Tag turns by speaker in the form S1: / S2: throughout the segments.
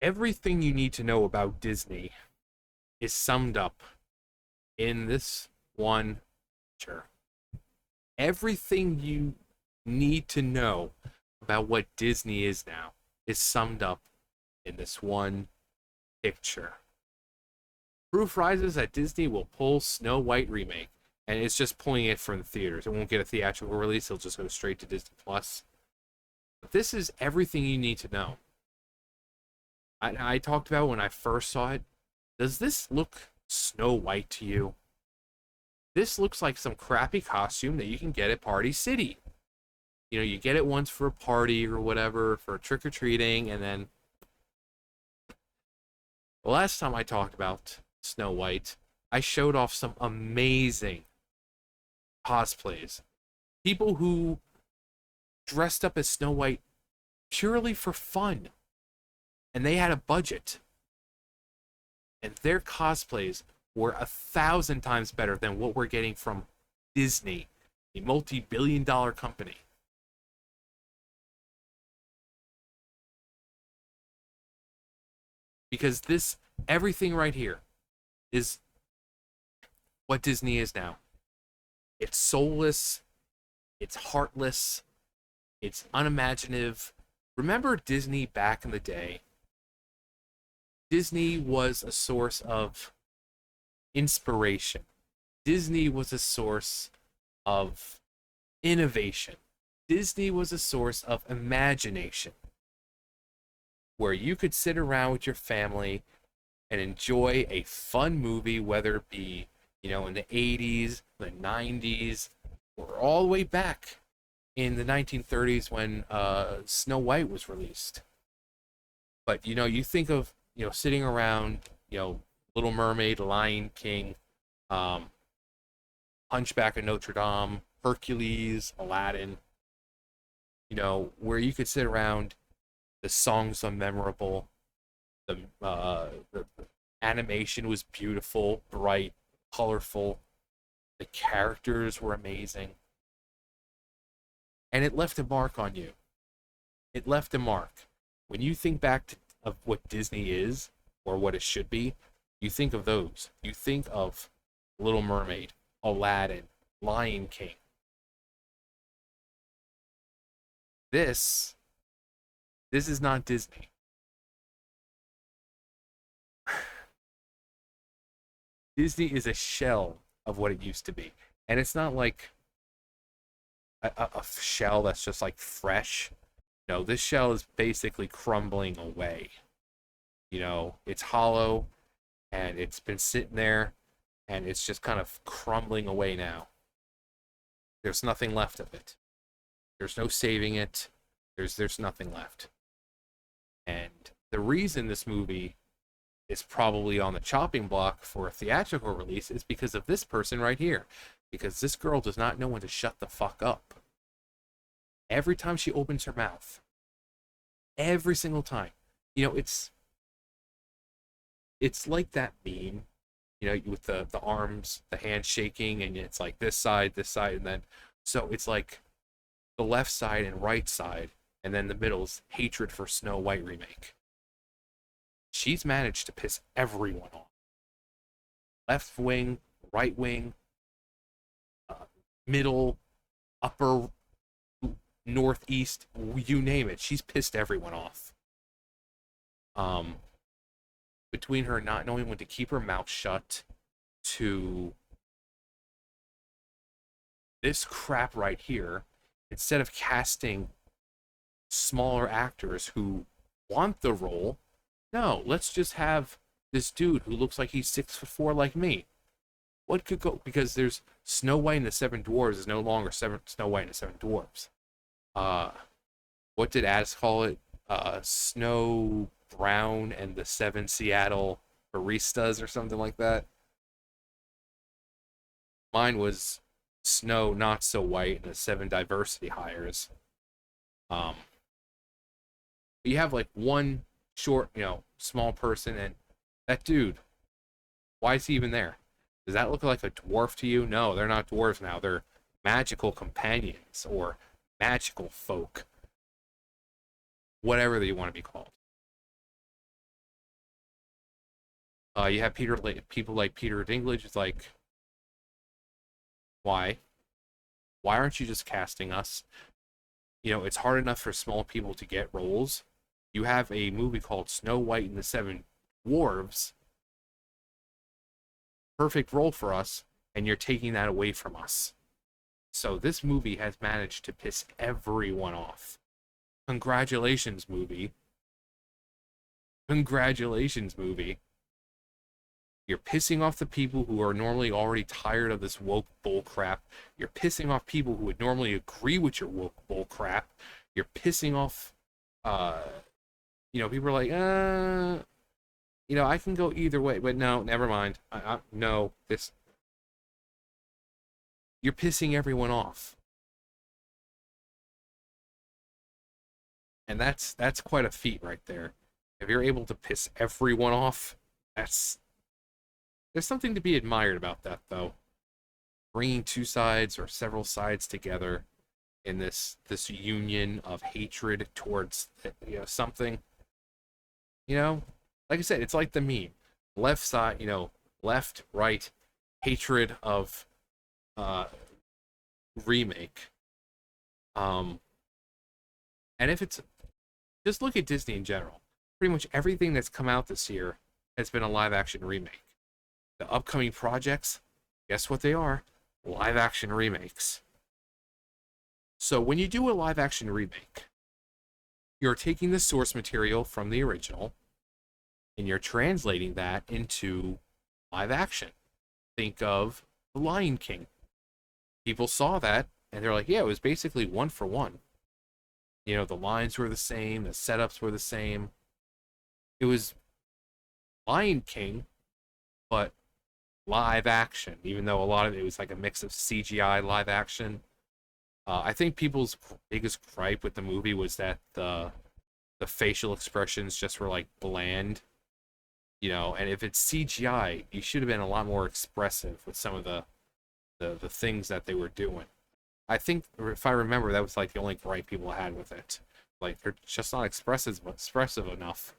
S1: Everything you need to know about Disney is summed up in this one picture. Everything you need to know about what Disney is now is summed up in this one picture. Proof rises that Disney will pull Snow White remake, and it's just pulling it from the theaters. It won't get a theatrical release. It'll just go straight to Disney Plus. But this is everything you need to know. I talked about when I first saw it. Does this look Snow White to you? This looks like some crappy costume that you can get at Party City. You know, you get it once for a party or whatever, for trick or treating, and then the last time I talked about Snow White, I showed off some amazing cosplays. People who dressed up as Snow White purely for fun, and they had a budget. And their cosplays were 1,000 times better than what we're getting from Disney, a multi-billion-dollar company. Because everything right here is what Disney is now. It's soulless, it's heartless, it's unimaginative. Remember Disney back in the day? Disney was a source of inspiration. Disney was a source of innovation. Disney was a source of imagination, where you could sit around with your family and enjoy a fun movie, whether it be, in the 80s, the 90s, or all the way back in the 1930s when Snow White was released. But, you think of, sitting around, Little Mermaid, Lion King, Hunchback of Notre Dame, Hercules, Aladdin, where you could sit around. The songs are memorable. The animation was beautiful, bright, colorful. The characters were amazing. And it left a mark on you. It left a mark. When you think back of what Disney is, or what it should be, you think of those. You think of Little Mermaid, Aladdin, Lion King. This is not Disney. Disney is a shell of what it used to be. And it's not like a shell that's just like fresh. No, this shell is basically crumbling away. It's hollow and it's been sitting there and it's just kind of crumbling away now. There's nothing left of it. There's no saving it. There's nothing left. And the reason this movie is probably on the chopping block for a theatrical release is because of this person right here. Because this girl does not know when to shut the fuck up. Every time she opens her mouth. Every single time. It's like that meme, with the arms, the hands shaking, and it's like this side, and then so it's like the left side and right side, and then the middle's hatred for Snow White remake. She's managed to piss everyone off. Left wing, right wing, middle, upper, northeast, you name it. She's pissed everyone off. Between her not knowing when to keep her mouth shut to this crap right here, instead of casting smaller actors who want the role, no, let's just have this dude who looks like he's 6'4" like me. What could go? Because there's Snow White and the Seven Dwarves is no longer Snow White and the Seven Dwarves. What did Addis call it? Snow Brown and the Seven Seattle Baristas or something like that. Mine was Snow Not So White and the Seven Diversity Hires. You have like one short, small person, and that dude, why is he even there? Does that look like a dwarf to you? No, they're not dwarves now. They're magical companions or magical folk. Whatever they want to be called. You have people like Peter Dinklage. It's like, why? Why aren't you just casting us? It's hard enough for small people to get roles. You have a movie called Snow White and the Seven Dwarves, perfect role for us, and you're taking that away from us. So this movie has managed to piss everyone off. Congratulations, movie. Congratulations, movie. You're pissing off the people who are normally already tired of this woke bull crap. You're pissing off people who would normally agree with your woke bull crap. You're pissing off, uh, people are like, I can go either way, but no, never mind. No, this, you're pissing everyone off, and that's quite a feat right there. If you're able to piss everyone off, that's there's something to be admired about that, though. Bringing two sides or several sides together in this union of hatred towards something. You know, like I said, it's like the meme, left side, left, right, hatred of uh remake. Um, and if it's just look at Disney in general, pretty much everything that's come out this year has been a live action remake. The upcoming projects, guess what they are? Live action remakes. So when you do a live action remake, you're taking the source material from the original and you're translating that into live action. Think of The Lion King. People saw that and they're like, yeah, it was basically one for one. The lines were the same, the setups were the same. It was Lion King, but live action, even though a lot of it was like a mix of CGI live action. I think people's biggest gripe with the movie was that the facial expressions just were like bland, and if it's CGI, you should have been a lot more expressive with some of the things that they were doing. I think if I remember, that was like the only gripe people had with it. Like they're just not expressive enough.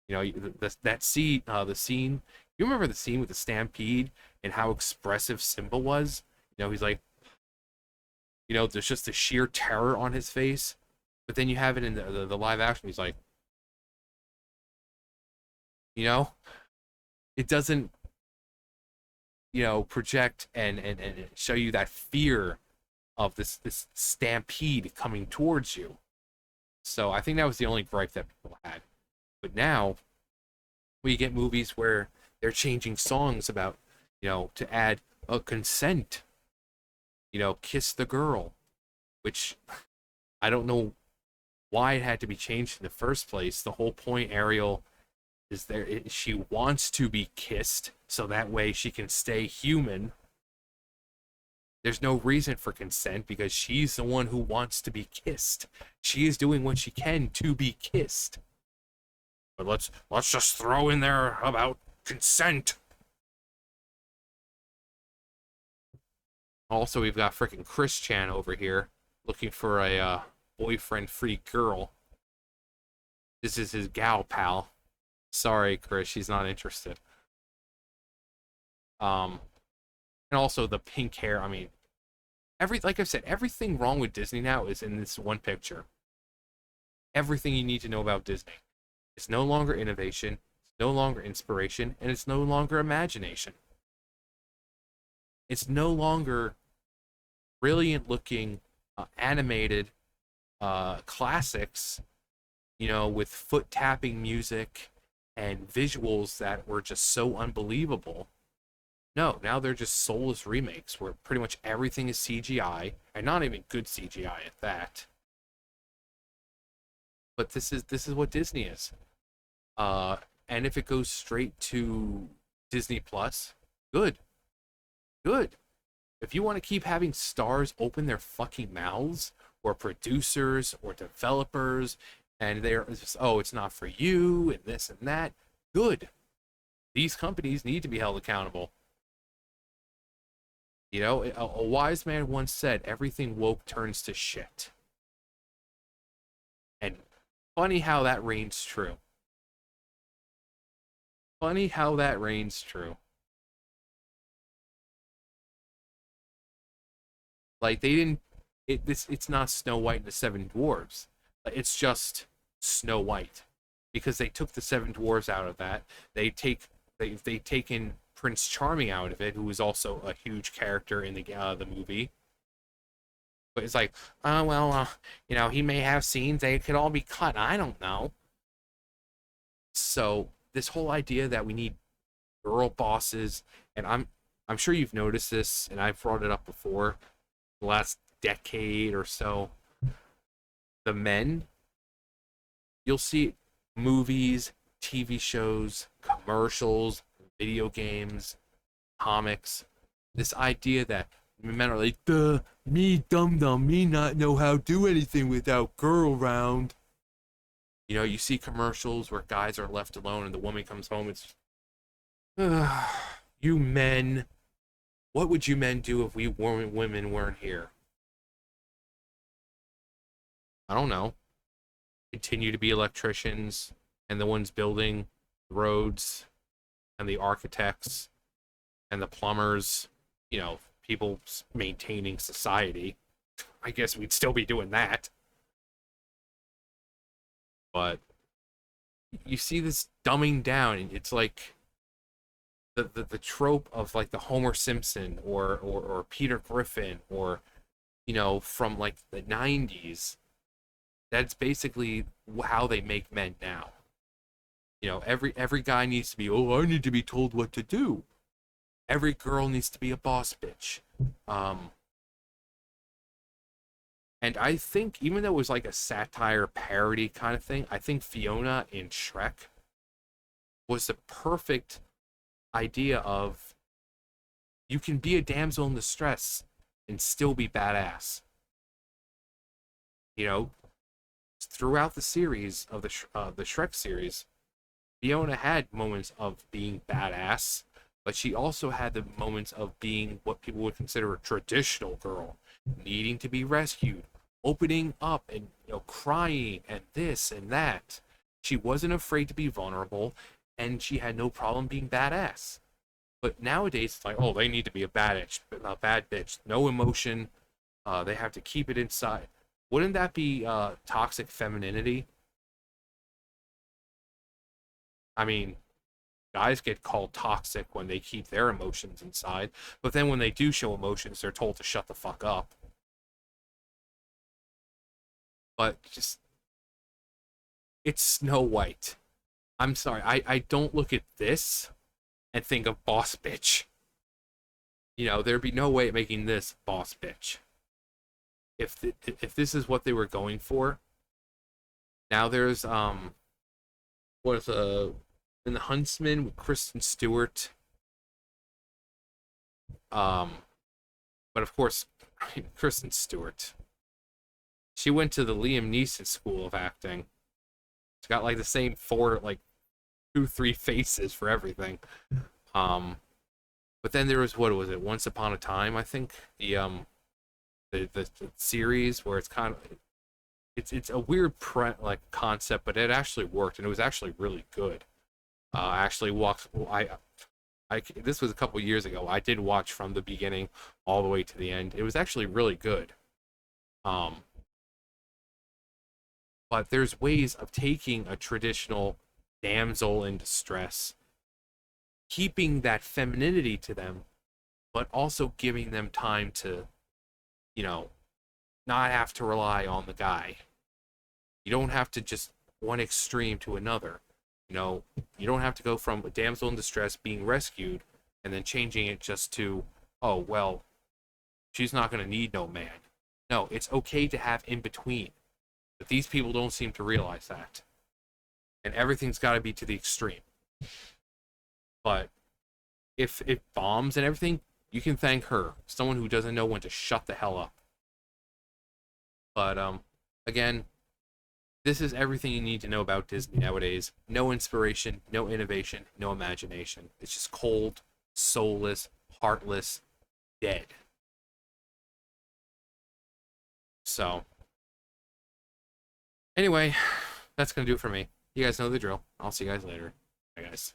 S1: That scene, the scene. You remember the scene with the stampede and how expressive Simba was? He's like, there's just the sheer terror on his face. But then you have it in the live action. He's like, you know, it doesn't, project and show you that fear of this stampede coming towards you. So I think that was the only gripe that people had. But now we get movies where they're changing songs about, to add a consent, kiss the girl, which I don't know why it had to be changed in the first place. The whole point, Ariel, is she wants to be kissed so that way she can stay human. There's no reason for consent because she's the one who wants to be kissed. She is doing what she can to be kissed. But let's just throw in there about consent. Also, we've got freaking Chris Chan over here looking for a boyfriend-free girl. This is his gal pal. Sorry, Chris, she's not interested. Um, and also the pink hair. I mean, like I said, everything wrong with Disney now is in this one picture. Everything you need to know about Disney. It's no longer innovation, it's no longer inspiration, and it's no longer imagination. It's no longer brilliant looking animated classics, with foot tapping music and visuals that were just so unbelievable. No, now they're just soulless remakes where pretty much everything is CGI, and not even good CGI at that. But this is what Disney is. And if it goes straight to Disney Plus, good, good. If you want to keep having stars open their fucking mouths, or producers, or developers, and they're just, oh, it's not for you, and this and that, good. These companies need to be held accountable. A wise man once said, everything woke turns to shit. And funny how that reigns true. Funny how that reigns true. Like they didn't. It's not Snow White and the Seven Dwarves. It's just Snow White, because they took the Seven Dwarves out of that. They taken Prince Charming out of it, who was also a huge character in the movie. But it's like, oh well, he may have scenes. They could all be cut. I don't know. So this whole idea that we need girl bosses, and I'm sure you've noticed this, and I've brought it up before, the last decade or so, the men, you'll see movies, TV shows, commercials, video games, comics, this idea that men are like, duh, me dum dum, me not know how to do anything without girl around. You see commercials where guys are left alone and the woman comes home. It's, you men, what would you men do if we women weren't here? I don't know. Continue to be electricians and the ones building roads and the architects and the plumbers, people maintaining society. I guess we'd still be doing that. But you see this dumbing down, and it's like the trope of like the Homer Simpson or Peter Griffin, or from like the 90s. That's basically how they make men now. Every guy needs to be, oh, I need to be told what to do. Every girl needs to be a boss bitch. Um, and I think, even though it was like a satire parody kind of thing, I think Fiona in Shrek was the perfect idea of, you can be a damsel in distress and still be badass. You know, throughout the series of the Shrek series, Fiona had moments of being badass, but she also had the moments of being what people would consider a traditional girl, needing to be rescued, opening up and crying and this and that. She wasn't afraid to be vulnerable, and she had no problem being badass. But nowadays, it's like, oh, they need to be a bad bitch, no emotion. They have to keep it inside. Wouldn't that be toxic femininity? I mean, guys get called toxic when they keep their emotions inside, but then when they do show emotions, they're told to shut the fuck up. But just, it's Snow White. I'm sorry, I don't look at this and think of boss bitch. There'd be no way of making this boss bitch. If this is what they were going for. Now there's what is in the Huntsman with Kristen Stewart. Um, but of course, Kristen Stewart. She went to the Liam Neeson School of Acting. She's got like the same four, like 2, 3 faces for everything. But then there was, what was it? Once Upon a Time, I think, the series where it's kind of, it's a weird like concept, but it actually worked and it was actually really good. I actually watched. This was a couple years ago. I did watch from the beginning all the way to the end. It was actually really good. Um, but there's ways of taking a traditional damsel in distress, keeping that femininity to them, but also giving them time to, you know, not have to rely on the guy. You don't have to just one extreme to another. You don't have to go from a damsel in distress being rescued and then changing it just to, oh, well, she's not going to need no man. No, it's okay to have in between. But these people don't seem to realize that. And everything's got to be to the extreme. But if it bombs and everything, you can thank her. Someone who doesn't know when to shut the hell up. But again, this is everything you need to know about Disney nowadays. No inspiration, no innovation, no imagination. It's just cold, soulless, heartless, dead. So, anyway, that's going to do it for me. You guys know the drill. I'll see you guys later. Bye, guys.